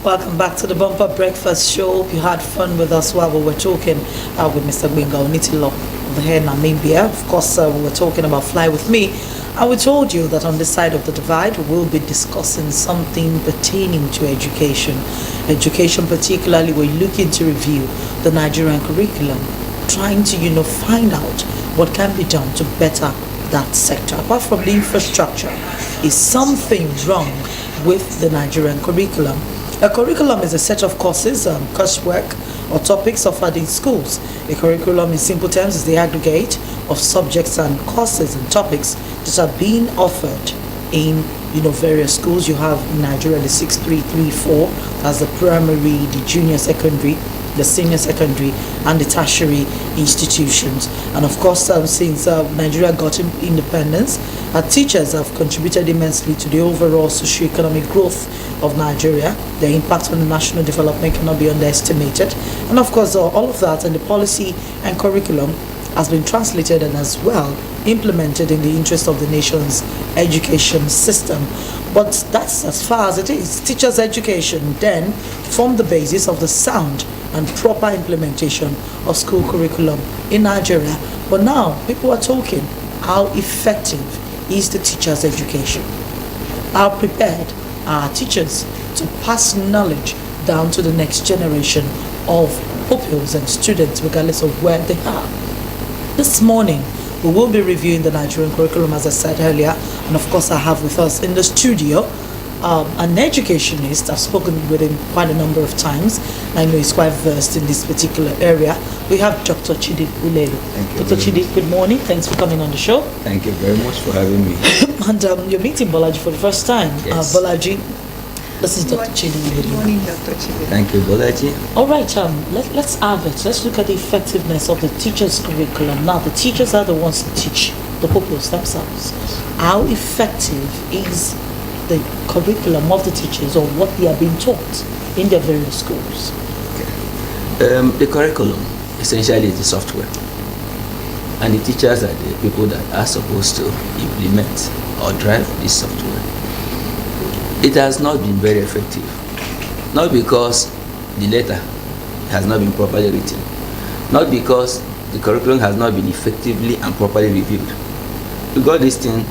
Welcome back to the Bumper Breakfast Show. Hope you had fun with us while we were talking with Mr. Gbenga Onitilo of the Hair Namibia. Of course, we were talking about Fly With Me. And we told you that on this side of the divide, we will be discussing something pertaining to education. Education, particularly, we're looking to review the Nigerian curriculum, trying to, find out what can be done to better that sector. Apart from the infrastructure, is something wrong with the Nigerian curriculum? A curriculum is a set of courses, coursework, or topics offered in schools. A curriculum, in simple terms, is the aggregate of subjects and courses and topics that are being offered in various schools. You have in Nigeria the 6334 as the primary, the junior secondary, the senior secondary, and the tertiary institutions. And of course, since Nigeria got independence, teachers have contributed immensely to the overall socio-economic growth of Nigeria. The impact on the national development cannot be underestimated. And of course, all of that and the policy and curriculum has been translated and as well implemented in the interest of the nation's education system. But that's as far as it is. Teachers' education then form the basis of the sound and proper implementation of school curriculum in Nigeria. But now people are talking, how effective is the teachers' education? How prepared are teachers to pass knowledge down to the next generation of pupils and students, regardless of where they are? This morning, we will be reviewing the Nigerian curriculum, as I said earlier, and of course I have with us in the studio an educationist. I've spoken with him quite a number of times. I know he's quite versed in this particular area. We have Dr. Chidi Ulelu. Thank you. Dr. Chidi, good morning. Thanks for coming on the show. Thank you very much for having me. And you're meeting Bolaji for the first time. Yes. Bolaji, this is Dr. Chidi Ulelu. Good morning, Dr. Chidi. Thank you, Bolaji. All right, let's have it. Let's look at the effectiveness of the teachers' curriculum. Now, the teachers are the ones to teach the pupils themselves. How effective is the curriculum of the teachers or what they are being taught in their various schools? Okay. The curriculum essentially is the software, and the teachers are the people that are supposed to implement or drive this software. It has not been very effective, not because the letter has not been properly written, not because the curriculum has not been effectively and properly reviewed. We got this thing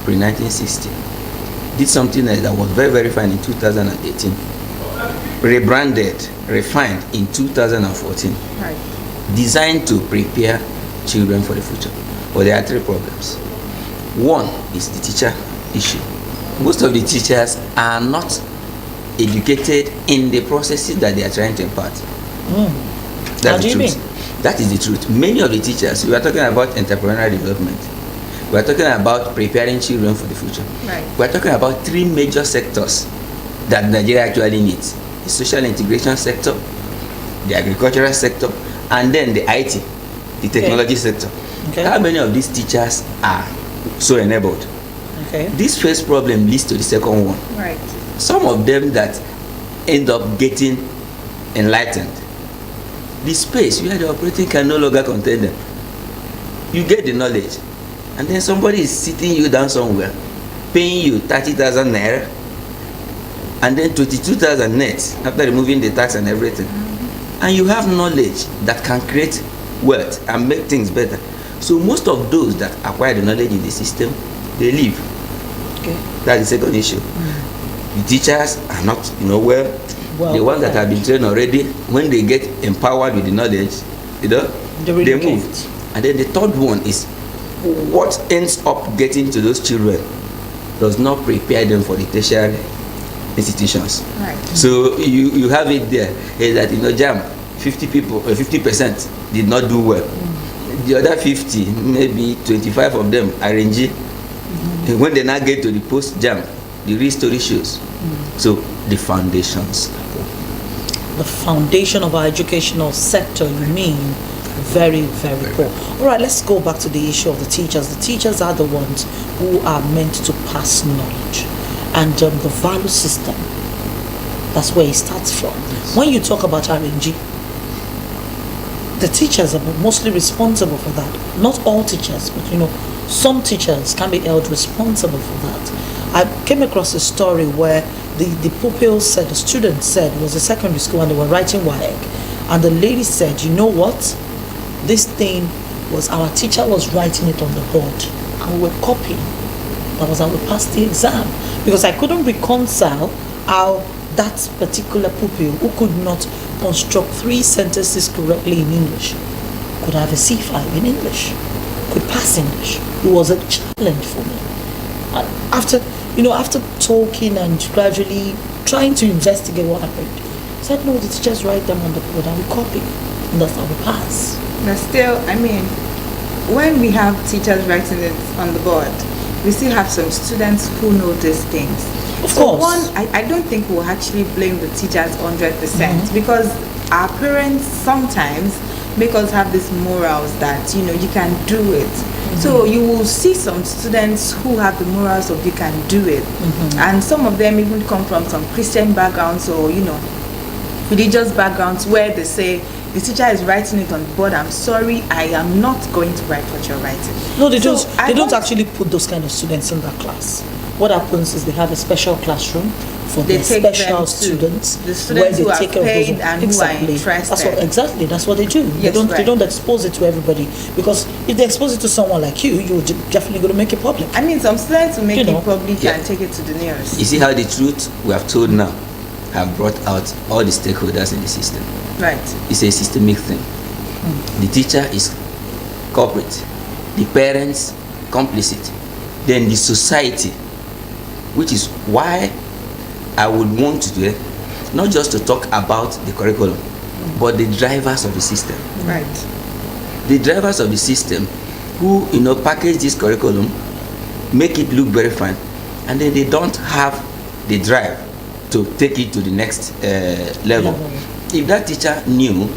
pre-1960, did something that was very, very fine in 2018, rebranded, refined in 2014, Right. designed to prepare children for the future. But there are three problems. One is the teacher issue. Most of the teachers are not educated in the processes that they are trying to impart. That's the truth. That is the truth. Many of the teachers, we are talking about entrepreneurial development. We are talking about preparing children for the future. Right. We are talking about three major sectors that Nigeria actually needs: the social integration sector, the agricultural sector, and then the IT, the technology sector. Okay. How many of these teachers are so enabled? Okay. This first problem leads to the second one. Right. Some of them that end up getting enlightened, the space where they're operating can no longer contain them. You get the knowledge, and then somebody is sitting you down somewhere, paying you 30,000 naira, and then 22,000 net after removing the tax and everything. And you have knowledge that can create wealth and make things better. So most of those that acquire the knowledge in the system, they leave. Okay. That's the second issue. The teachers are not, well, the ones that have been trained already, when they get empowered with the knowledge, they move. And then the third one is what ends up getting to those children does not prepare them for the tertiary institutions. Right. So you have it there, that JAM, 50% did not do well. The other 50, maybe 25 of them are NG. When they now get to the post-JAM, the real story shows. So the foundations. The foundation of our educational sector, you mean? Very, very poor. All right, let's go back to the issue of the teachers. The teachers are the ones who are meant to pass knowledge. And the value system, that's where it starts from. When you talk about RNG, the teachers are mostly responsible for that. Not all teachers, but some teachers can be held responsible for that. I came across a story where the pupils said, the students said, it was a secondary school and they were writing WAEC. And the lady said, you know what? This thing was, our teacher was writing it on the board and we were copying. That was how we passed the exam. Because I couldn't reconcile how that particular pupil who could not construct 3 sentences correctly in English could have a C5 in English, could pass English. It was a challenge for me. And after talking and gradually trying to investigate what happened, I said, no, the teachers write them on the board and we copy. And that's how we pass. But still, I mean, when we have teachers writing it on the board, we still have some students who know these things. Of course. One, I don't think we'll actually blame the teachers 100% because our parents sometimes make us have these morals that, you can do it. So you will see some students who have the morals of you can do it. And some of them even come from some Christian backgrounds or, religious backgrounds where they say, the teacher is writing it on the board. I'm sorry, I am not going to write what you're writing. No, they don't. They don't actually put those kind of students in that class. What happens is they have a special classroom for their special students, the students where they who are paid and who are interested. That's what they do. Yes, they don't expose it to everybody, because if they expose it to someone like you, you're definitely going to make it public. I mean, some students will make it public and take it to the nearest. You see how the truth we have told now have brought out all the stakeholders in the system. Right. It's a systemic thing. The teacher is culprit, the parents complicit, then the society, which is why I would want to not just to talk about the curriculum, but the drivers of the system. Right. The drivers of the system who package this curriculum, make it look very fine, and then they don't have the drive to take it to the next level. If that teacher knew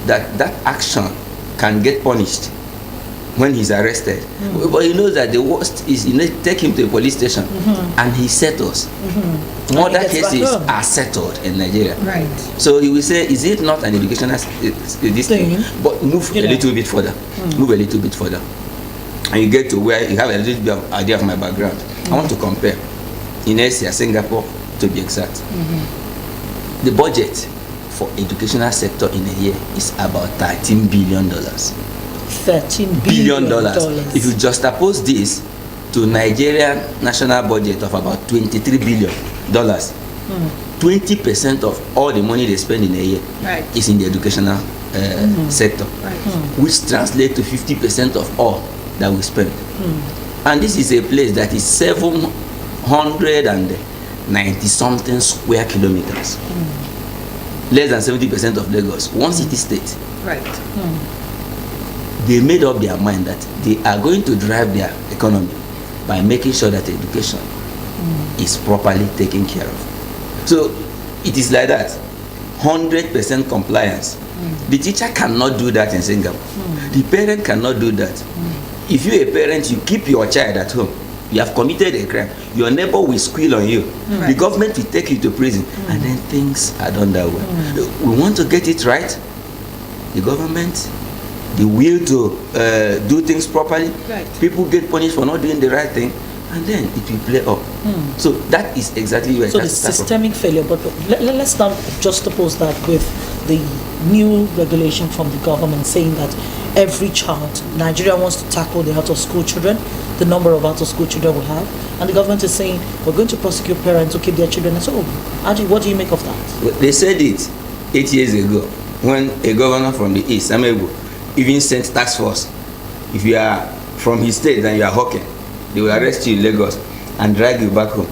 that action can get punished when he's arrested, but he knows that the worst is take him to a police station and he settles. Other cases are settled in Nigeria. Right. So he will say, is it not an educational this thing? But move a little bit further. Move a little bit further. And you get to where you have a little bit of idea of my background. I want to compare in Asia, Singapore to be exact. The budget for educational sector in a year is about $13 billion. $13 billion. If you juxtapose this to Nigerian national budget of about $23 billion, 20% of all the money they spend in a year is in the educational sector, which translates to 50% of all that we spend. And this is a place that is 790 something square kilometers. Less than 70% of Lagos, one city state. Right. They made up their mind that they are going to drive their economy by making sure that education is properly taken care of. So it is like that. 100% compliance. The teacher cannot do that in Singapore. The parent cannot do that. If you're a parent, you keep your child at home, you have committed a crime, your neighbor will squeal on you. The government will take you to prison, and then things are done that way. We want to get it right. The government, the will to do things properly. People get punished for not doing the right thing, and then it will play up. So that is exactly where. So the systemic failure. But let's not juxtapose that with the new regulation from the government saying that every child, Nigeria wants to tackle the out-of-school children, the number of out-of-school children we have, and the government is saying we're going to prosecute parents who keep their children at home. What do you make of that? Well, they said it 8 years ago when a governor from the east, Amego, even sent task force. If you are from his state and you are hawking, they will arrest you in Lagos and drag you back home.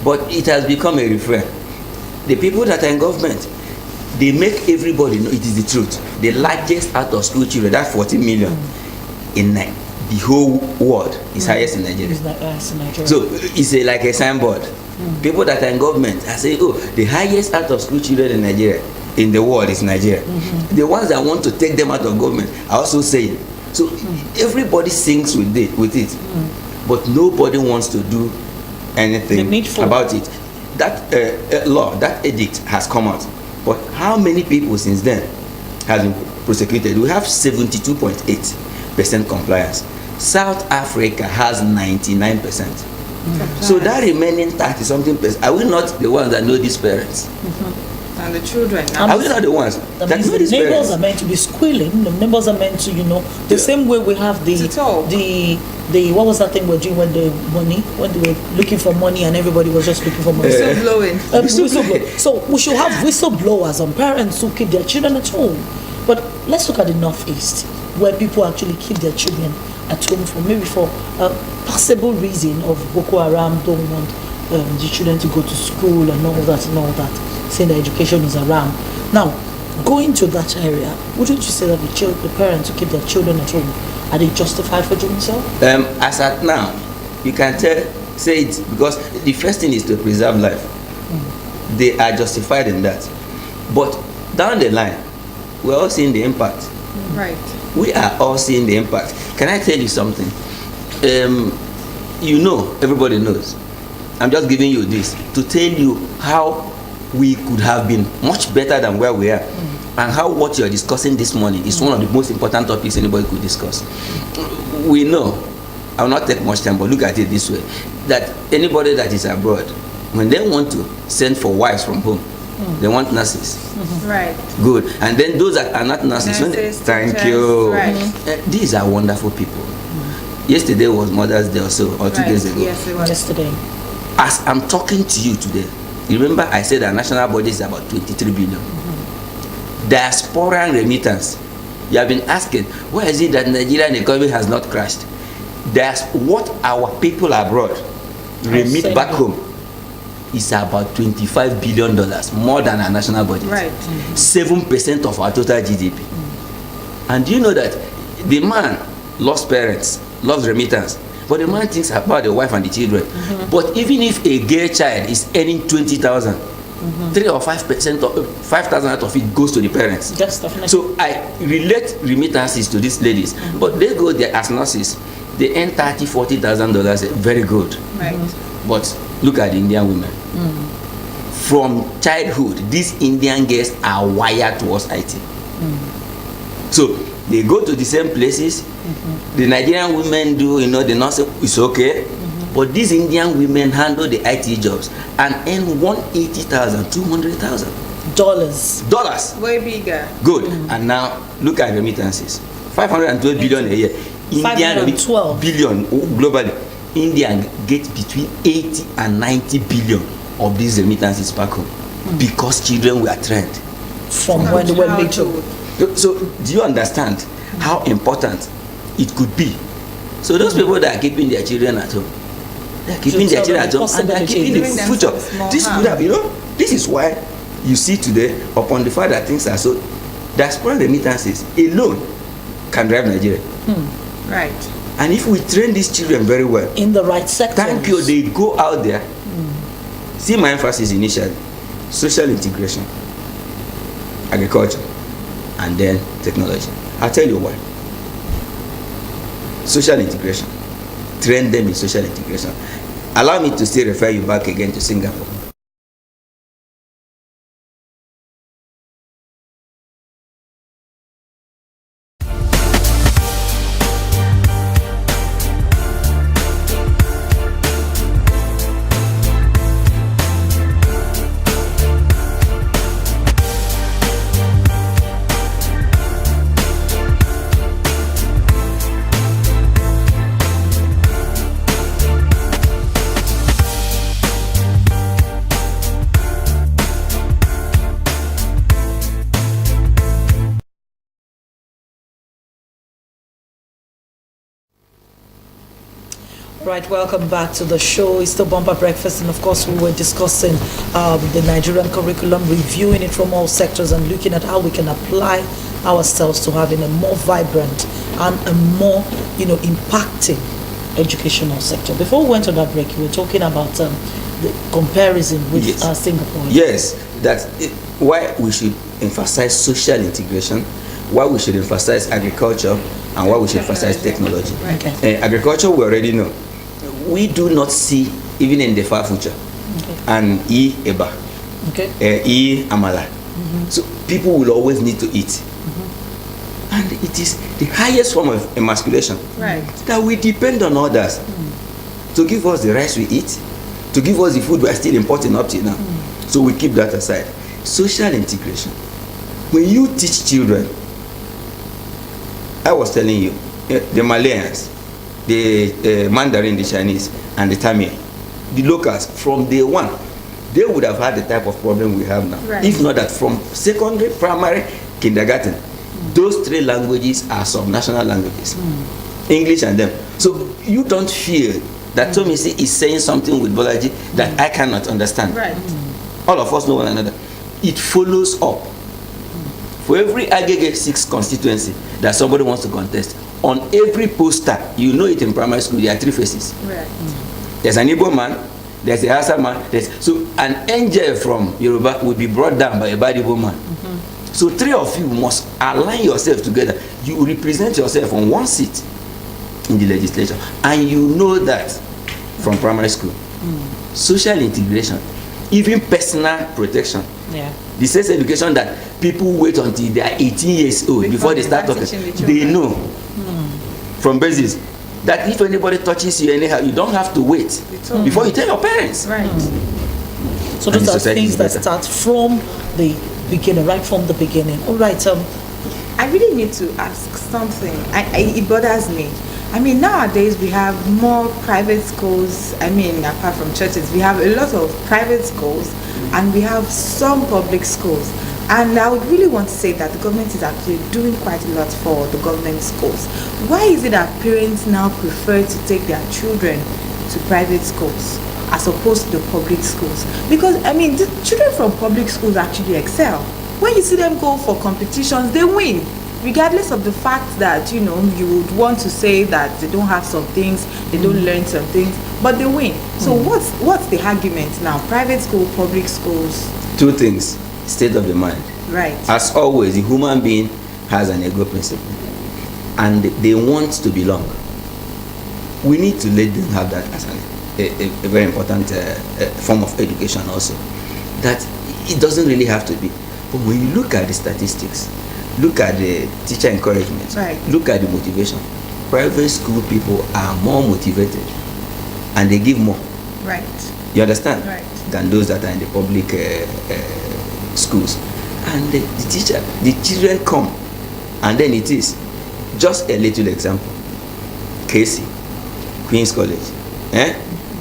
But it has become a refrain. The people that are in government, they make everybody know it is the truth. The largest out-of-school children, that 14 million in the whole world, is highest in Nigeria. So it's like a signboard. People that are in government are saying, oh, the highest out-of-school children in Nigeria, in the world, is Nigeria. The ones that want to take them out of government are also saying. So everybody sings with it, but nobody wants to do anything about it. That law, that edict has come out. But how many people since then has been prosecuted? We have 72.8% compliance. South Africa has 99%. So that remaining 30 something percent, are we not the ones that know these parents? And the children. Are we not the ones That that means know the these neighbors parents? are meant to be squealing. The neighbors are meant to, the same way we have To talk. the what was that thing we're doing when they were looking for money and everybody was just looking for money. So blowing. Whistleblower. So we should have whistleblowers and parents who keep their children at home. But let's look at the Northeast, where people actually keep their children at home for a possible reason of Boko Haram don't want the children to go to school and all that, saying that education is around. Now, going to that area, wouldn't you say that the parents who keep their children at home, are they justified for doing so? As at now, you can say it because the first thing is to preserve life. They are justified in that. But down the line, we're all seeing the impact. Right. We are all seeing the impact. Can I tell you something? Everybody knows. I'm just giving you this to tell you how we could have been much better than where we are, and how what you're discussing this morning is one of the most important topics anybody could discuss. We know, I will not take much time, but look at it this way, that anybody that is abroad, when they want to send for wives from home, they want nurses. Right. Good. And then those that are not nurses, thank teachers, you. right. These are wonderful people. Yesterday was Mother's Day or 2 days ago. Yes, it was. Yesterday. As I'm talking to you today, remember I said our national budget is about 23 billion. Diaspora and remittance. You have been asking, why is it that Nigerian economy has not crashed? That's what our people abroad remit back home is about $25 billion, more than our national budget. Right. 7% of our total GDP. And do you know that the man lost parents, loves remittance, but the man thinks about the wife and the children. But even if a gay child is earning 20,000, 3 or 5% of 5,000 out of it goes to the parents. Yes, definitely. So I relate remittances to these ladies, but they go there as nurses. They earn $30,000-$40,000. Very good. Right. But look at the Indian women. From childhood, these Indian girls are wired towards IT. So they go to the same places. The Nigerian women do, the nurse is okay. But these Indian women handle the IT jobs and earn $180,000, $200,000. Dollars. Way bigger. Good. And now look at remittances. 512 billion a year. Indian 512 billion globally. India gets between 80 and 90 billion of these remittances back home because children were trained from when they were little. So do you understand how important it could be? So those people that are keeping their children at home, they're keeping their children at home and they're keeping the future. This could have, this is why you see today, upon the fact that things are so, diaspora remittances alone can drive Nigeria. Right. And if we train these children very well, in the right sector, thank you, they go out there. See my emphasis initially: social integration, agriculture, and then technology. I'll tell you why. Social integration. Train them in social integration. Allow me to still refer you back again to Singapore. Right, welcome back to the show. It's the Bumper Breakfast, and of course we were discussing the Nigerian curriculum, reviewing it from all sectors and looking at how we can apply ourselves to having a more vibrant and a more, impacting educational sector. Before we went on that break, we were talking about the comparison with Singapore. Yes, that's why we should emphasize social integration, why we should emphasize agriculture, and why we should emphasize technology. Okay. Agriculture, we already know. We do not see, even in the far future, an eba, amala. So people will always need to eat. And it is the highest form of emasculation that we depend on others. to give us the rice we eat, to give us the food we are still importing up till now. So we keep that aside. Social integration. When you teach children, I was telling you, the Malayans, the Mandarin, the Chinese, and the Tamil, the locals, from day one, they would have had the type of problem we have now. Right. If not that, from secondary, primary, kindergarten, those three languages are subnational languages. English and them. So you don't feel that Tomisi is saying something with Bolaji that I cannot understand. Right. All of us know one another. It follows up. For every aggregate 6 constituency that somebody wants to contest, on every poster, you know it in primary school, there are 3 faces. Right. There's an Igbo man, there's a Hausa man, so an angel from Yoruba will be brought down by a bad Igbo man. So 3 of you must align yourself together. You represent yourself on one seat in the legislature, and you know that from primary school. Social integration, even personal protection. Yeah. The sex education that people wait until they are 18 years old before they start talking. They know from basis that if anybody touches you anyhow, you don't have to wait before you tell your parents. Right. So those are things that start from the beginning, right from the beginning. All right. I really need to ask something. It bothers me. I mean, nowadays we have more private schools. I mean, apart from churches, we have a lot of private schools and we have some public schools. And I would really want to say that the government is actually doing quite a lot for the government schools. Why is it that parents now prefer to take their children to private schools as opposed to the public schools? Because, I mean, the children from public schools actually excel. When you see them go for competitions, they win. Regardless of the fact that, you know, you would want to say that they don't have some things, they don't learn some things, but they win. So what's the argument now? Private school, public schools? 2 things. State of the mind. Right. As always, the human being has an ego principle, and they want to belong. We need to let them have that as a very important form of education also. That it doesn't really have to be. But when you look at the statistics, look at the teacher encouragement, right, look at the motivation, private school people are more motivated and they give more. Right. You understand? Right. Than those that are in the public schools. And the children come, and then it is just a little example. Casey, Queen's College.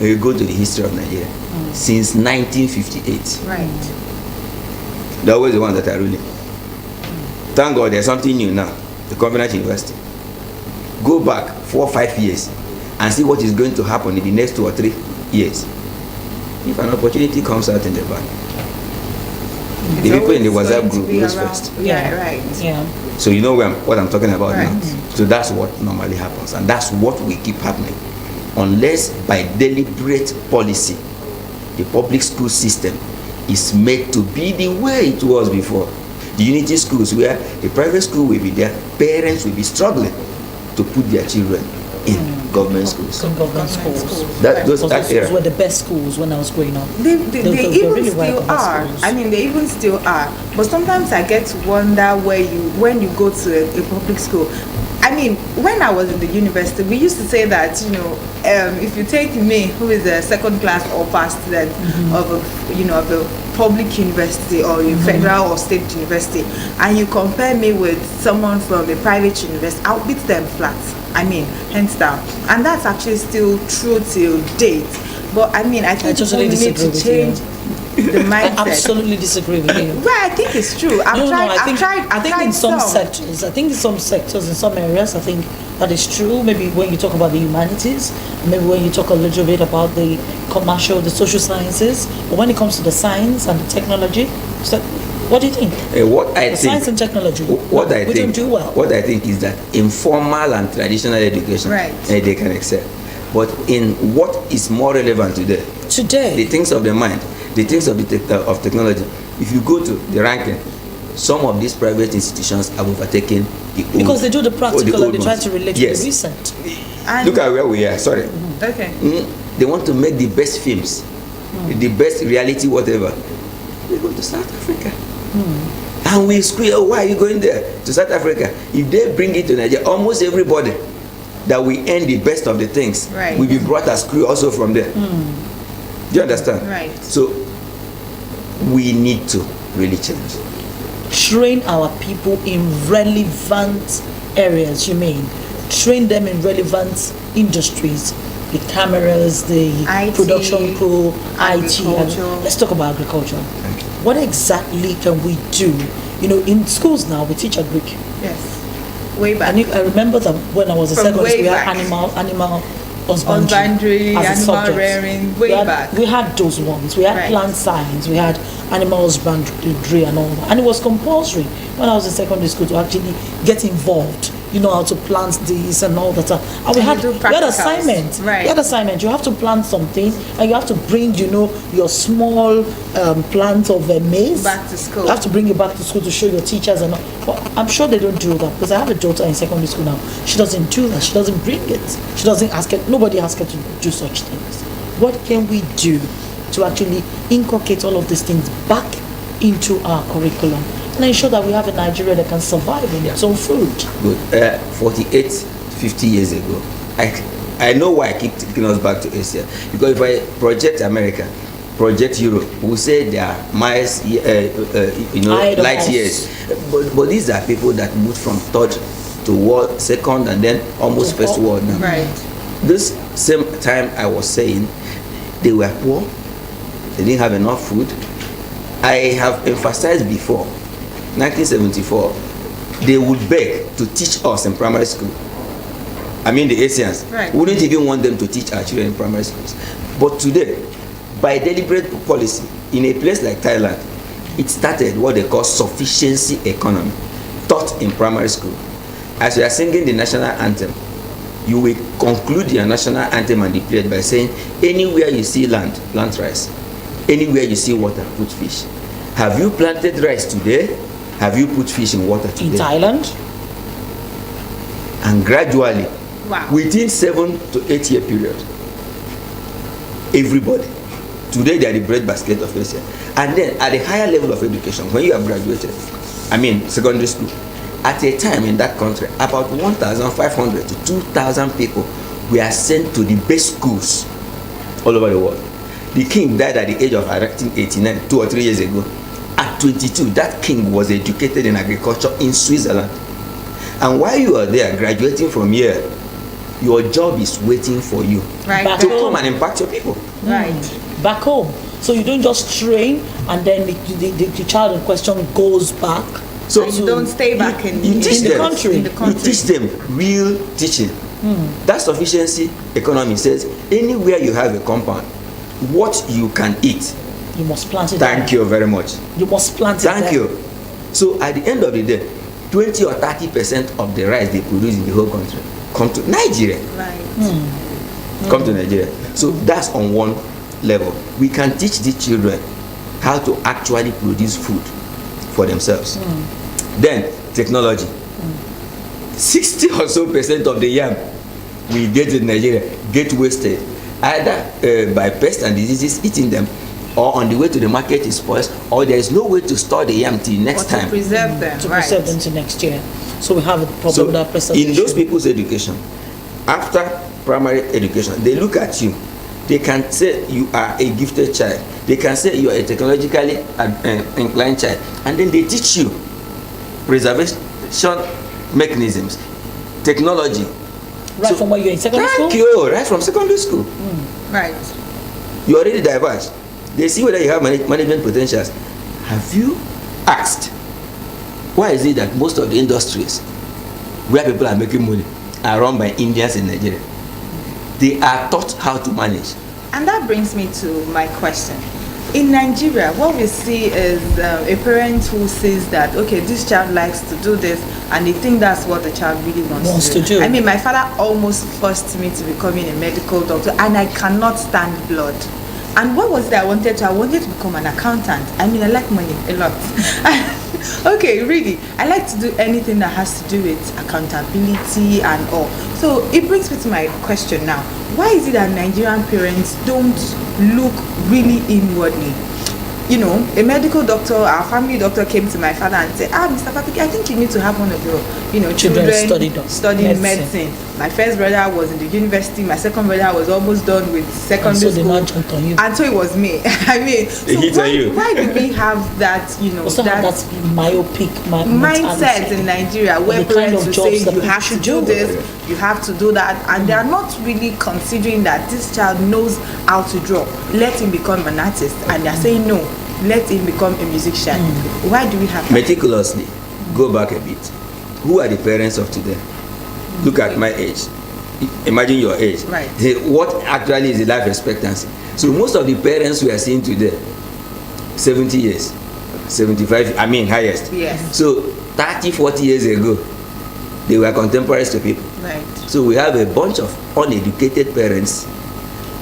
You go to the history of Nigeria since 1958. Right. They're always the ones that are ruling. Thank God there's something new now, the Covenant University. Go back 4 or 5 years and see what is going to happen in the next 2 or 3 years. If an opportunity comes out in the back, the people in the WhatsApp group knows first. Yeah, right. Yeah. So you know what I'm talking about Right. now. So that's what normally happens, and that's what will keep happening, unless by deliberate policy, the public school system is made to be the way it was before. The unity schools, where the private school will be there, parents will be struggling to put their children in government schools. In government schools. Those Those were the best schools when I was growing up. They even really were still the best are. schools. I mean, they even still are. But sometimes I get to wonder when you go to a public school. I mean, when I was in the university, we used to say that, you know, if you take me, who is a second class or past student of a public university or a federal or state university, and you compare me with someone from a private university, I'll beat them flat. I mean, hands down. And that's actually still true till date. But I mean, I think totally we need to change the mindset. I absolutely disagree with you. Well, I think it's true. I think in some sectors. sectors, in some areas, I think that is true. Maybe when you talk about the humanities, maybe when you talk a little bit about the commercial, the social sciences, but when it comes to the science and the technology, so what do you think? Science and technology. We don't do well. What I think is that informal and traditional education, right, they can excel. But in what is more relevant today, the things of the mind, the things of technology, if you go to the ranking, some of these private institutions have overtaken the old. Because they do the practical and they try to relate to the yes. recent. And look at where we are. Sorry. Okay. They want to make the best films, the best reality, whatever. They go to South Africa. And we squeal, why are you going there to South Africa? If they bring it to Nigeria, almost everybody that we earn the best of the things. Right. We be brought as crew also from there. Do you understand? Right. So we need to really change. Train our people in relevant areas, you mean? Train them in relevant industries, the cameras, the IT, production crew, IT. agriculture. Let's talk about agriculture. What exactly can we do? You know, in schools now, we teach agric. Yes. Way back. I remember that when I was in From secondary way school, we had back. animal Husbandry, as a animal subject. rearing, way back. We had those ones. We had Right. plant science. We had animal husbandry and all that. And it was compulsory when I was in secondary school to actually get involved. You know how to plant this and all that. And we And had you do practicals. assignments. Right. We had assignment. You have to plant something, and you have to bring, you know, your small plant of maize Back to school. You have to bring it back to school to show your teachers and all. But I'm sure they don't do that, because I have a daughter in secondary school now. She doesn't do that. She doesn't bring it. She doesn't ask it. Nobody asks her to do such things. What can we do to actually inculcate all of these things back into our curriculum and ensure that we have a Nigeria that can survive in its own food? Good. 48, 50 years ago, I know why I keep taking us back to Asia. Because if I project America, project Europe, we say they are miles, light years. But these are people that moved from third to world, second, and then almost first world now. Right. This same time I was saying, they were poor, they didn't have enough food. I have emphasized before, 1974, they would beg to teach us in primary school. I mean the Asians. Right. We wouldn't even want them to teach our children in primary schools. But today, by deliberate policy, in a place like Thailand, it started what they call sufficiency economy, taught in primary school. As we are singing the national anthem, you will conclude your national anthem and declare it by saying, anywhere you see land, plant rice. Anywhere you see water, put fish. Have you planted rice today? Have you put fish in water today? In Thailand? And gradually, Wow. within 7 to 8 year period, everybody, today they are the breadbasket of Asia. And then at a higher level of education, when you have graduated, I mean secondary school, at a time in that country, about 1,500 to 2,000 people were sent to the best schools all over the world. The king died at the age of, I think, 89, 2 or 3 years ago. At 22, that king was educated in agriculture in Switzerland. And while you are there graduating from here, your job is waiting for you Right. to come and impact your people. Right. Back home. So you don't just train and then the child in question goes back. So And you don't stay back in you teach the them, country. In the You country. teach them real teaching. That sufficiency economy says anywhere you have a compound, what you can eat. You must plant it. Thank you very much. You must plant it. Thank there. you. So at the end of the day, 20 or 30% of the rice they produce in the whole country come to Nigeria. Right. Come to Nigeria. So that's on one level. We can teach the children how to actually produce food for themselves. Then technology. 60 or so percent of the yam we get in Nigeria get wasted either by pests and diseases eating them, or on the way to the market is spoiled, or there is no way to store the yam till next Or to time. preserve them. To Right. preserve them to next year. So we have a problem So with that preservation. in those people's education, after primary education, they look at you. They can say you are a gifted child. They can say you are a technologically inclined child, and then they teach you preservation mechanisms, technology. Right from where you're in secondary school? Thank you, right from secondary school. Right. You already diverse. They see whether you have management potentials. Have you asked why is it that most of the industries where people are making money are run by Indians in Nigeria? They are taught how to manage. And that brings me to my question. In Nigeria, what we see is a parent who says that, okay, this child likes to do this, and they think that's what the child really wants to do. I mean, my father almost forced me to becoming a medical doctor, and I cannot stand blood. And what was that I wanted to? I wanted to become an accountant. I mean, I like money a lot. Okay, really, I like to do anything that has to do with accountability and all. So it brings me to my question now. Why is it that Nigerian parents don't look really inwardly? you know, a medical doctor, our family doctor came to my father and said, Mr. Patrick, I think you need to have one of your, you know, children studying medicine. My first brother was in the university. My second brother was almost done with secondary school. And so it was me. I mean, so why do we have that, you know, also that myopic mindset in Nigeria where parents will say you have to do this, you have to do that, and they are not really considering that this child knows how to draw. Let him become an artist, and they are saying no. Let him become a musician. Why do we have that? Meticulously, go back a bit. Who are the parents of today? Look at my age. Imagine your age. Right. What actually is the life expectancy? So most of the parents we are seeing today, 70 years, 75, I mean highest. Yes. So 30, 40 years ago, they were contemporaries to people. Right. So we have a bunch of uneducated parents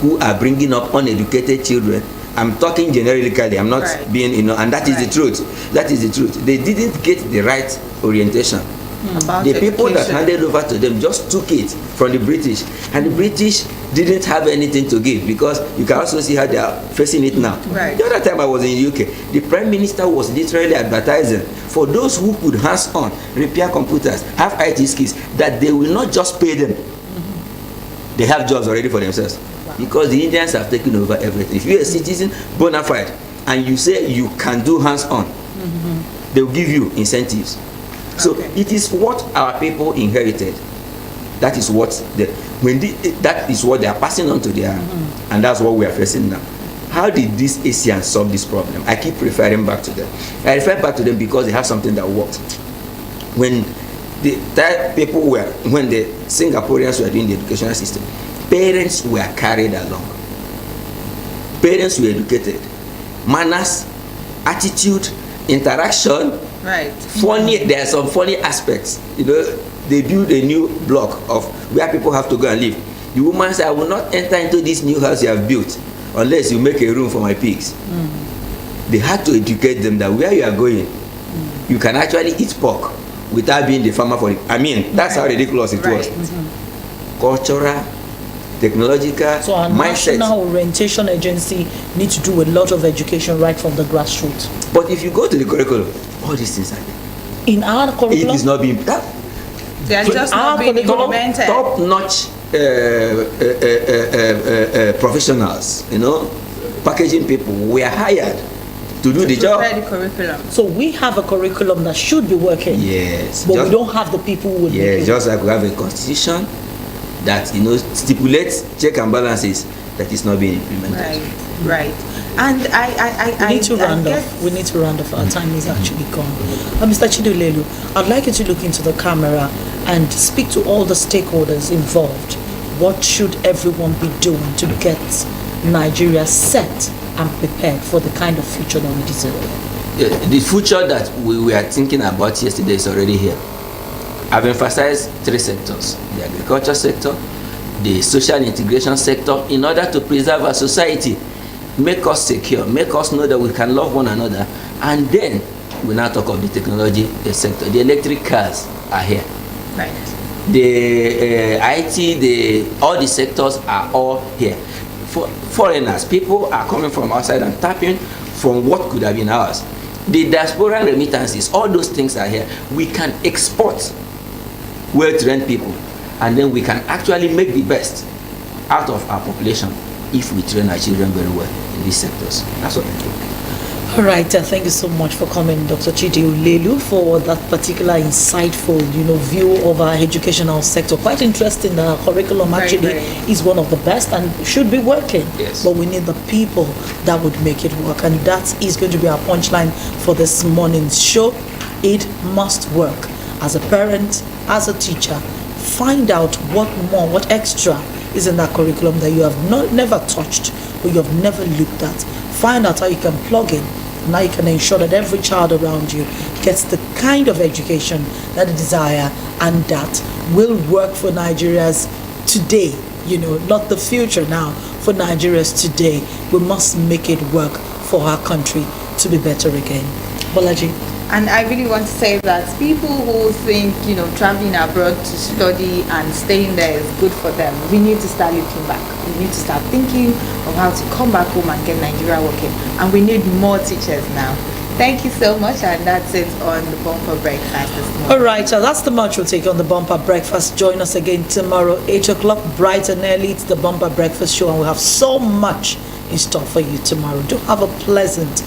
who are bringing up uneducated children. I'm talking generically, I'm not being, you know, and that is the truth. That is the truth. They didn't get the right orientation. About the people education. that handed over to them just took it from the British, and the British didn't have anything to give, because you can also see how they are facing it now. Right. The other time I was in the UK, the Prime Minister was literally advertising for those who could hands-on repair computers, have IT skills, that they will not just pay them. They have jobs already for themselves. Because the Indians have taken over everything. If you're a citizen bona fide and you say you can do hands-on, they will give you incentives. So it is what our people inherited. That is what that is what they are passing on to their, and that's what we are facing now. How did these Asians solve this problem? I keep referring back to them. I refer back to them because they have something that worked. When the Singaporeans were doing the educational system, parents were carried along. Parents were educated. Manners, attitude, interaction. Right. Funny, there are some funny aspects. You know, they build a new block of where people have to go and live. The woman said, I will not enter into this new house you have built unless you make a room for my pigs. They had to educate them that where you are going, you can actually eat pork without being the farmer for it. I mean, that's how ridiculous it was. Cultural, technological, so our mindset. National Orientation Agency needs to do a lot of education right from the grassroots. But if you go to the curriculum, all these things are there. In our curriculum, it is not being they are just not being implemented. Top-notch professionals, you know, packaging people were hired to do the job. The curriculum. So we have a curriculum that should be working. Yes. But we don't have the people who will make it. Just like we have a constitution that, you know, stipulates check and balances that is not being implemented. Right. And we need to round off. We need to round off. Our time is actually gone. Mr. Chidulelu, I'd like you to look into the camera and speak to all the stakeholders involved. What should everyone be doing to get Nigeria set and prepared for the kind of future that we deserve? The future that we were thinking about yesterday is already here. I've emphasized 3 sectors: the agriculture sector, the social integration sector, in order to preserve our society, make us secure, make us know that we can love one another. And then we now talk of the technology sector. The electric cars are here. Right. The IT, all the sectors are all here. For foreigners, people are coming from outside and tapping from what could have been ours. The diaspora remittances, all those things are here. We can export well-trained people, and then we can actually make the best out of our population if we train our children very well in these sectors. That's what I think. All right, thank you so much for coming, Dr. Chidulelu, for that particular insightful, view of our educational sector. Quite interesting that our curriculum is one of the best and should be working. Yes. But we need the people that would make it work, and that is going to be our punchline for this morning's show. It must work. As a parent, as a teacher, find out what more, what extra is in that curriculum that you have never touched or you have never looked at. Find out how you can plug in. Now you can ensure that every child around you gets the kind of education that they desire and that will work for Nigeria's today, not the future now, for Nigeria's today. We must make it work for our country to be better again. Bolaji. And I really want to say that people who think, traveling abroad to study and staying there is good for them, we need to start looking back. We need to start thinking of how to come back home and get Nigeria working. And we need more teachers now. Thank you so much, and that's it on the Bumper Breakfast this morning. All right, so that's the much we'll take on the Bumper Breakfast. Join us again tomorrow, 8 o'clock, bright and early. It's the Bumper Breakfast Show, and we'll have so much in store for you tomorrow. Do have a pleasant